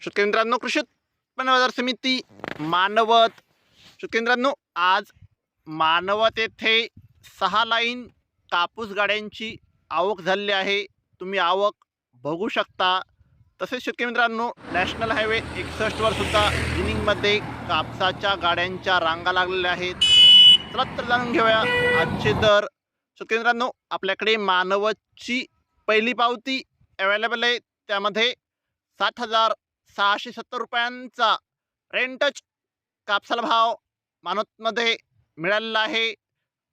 शेतकरी मित्रांनो, कृषी उत्पन्न बाजार समिती मानवत. शेतकरी मित्रांनो, आज मानवत येथे 6 लाईन कापूस गाड्यांची आवक झालेली आहे. तुम्ही आवक बघू शकता. तसेच शेतकरी मित्रांनो, नॅशनल हायवे 61 वर सुद्धा जिनिंगमध्ये कापसाच्या गाड्यांच्या रांगा लागलेल्या आहेत. चला तर जाणून घेऊया आजचे दर. शेतकरी मित्रांनो, आपल्याकडे मानवतची पहिली पावती अवेलेबल आहे. त्यामध्ये 7,670 रुपयांचा रेंटच कापसाला भाव मानवतमध्ये मिळालेला आहे.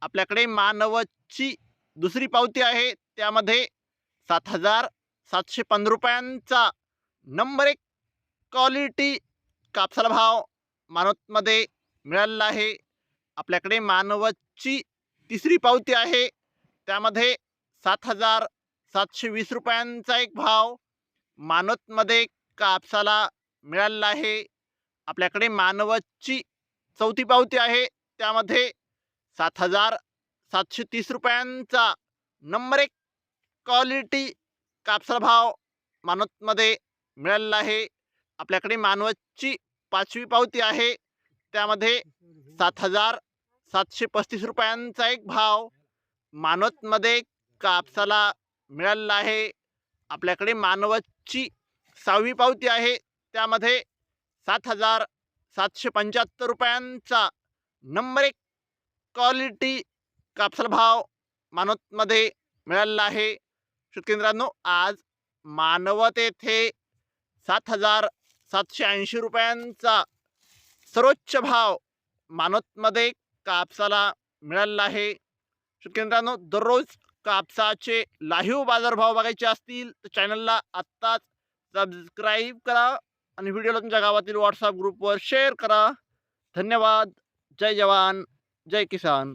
आपल्याकडे मानवतची दुसरी पावती आहे. त्यामध्ये 7,715 रुपयांचा नंबर 1 क्वालिटी कापसाला भाव मानवतमध्ये मिळालेला आहे. आपल्याकडे मानवतची तिसरी पावती आहे. त्यामध्ये 7,720 रुपयांचा एक भाव मानवतमध्ये कापसाला मिळालेला आहे. आपल्याकडे मानवतची चौथी पावती आहे. त्यामध्ये 7,730 रुपयांचा नंबर 1 क्वालिटी कापसाला भाव मानवतमध्ये मिळालेला आहे. आपल्याकडे मानवतची पाचवी पावती आहे. त्यामध्ये 7,735 रुपयांचा एक भाव मानवतमध्ये कापसाला मिळालेला आहे. आपल्याकडे मानवतची सहावी पावती आहे. त्यामध्ये 7,775 रुपयांचा नंबर 1 क्वालिटी कापसाला भाव मानवतमध्ये मिळालेला आहे. शेतकरी मित्रांनो, आज मानवत येथे 7,780 रुपयांचा सर्वोच्च भाव मानवतमध्ये कापसाला मिळालेला आहे. शेतकरी मित्रांनो, दररोज कापसाचे लाईव्ह बाजारभाव बघायचे असतील तर चॅनलला आत्ताच सबस्क्राईब करा आणि व्हिडिओला तुमच्या गावातील व्हॉट्सअप ग्रुपवर शेअर करा. धन्यवाद. जय जवान, जय किसान.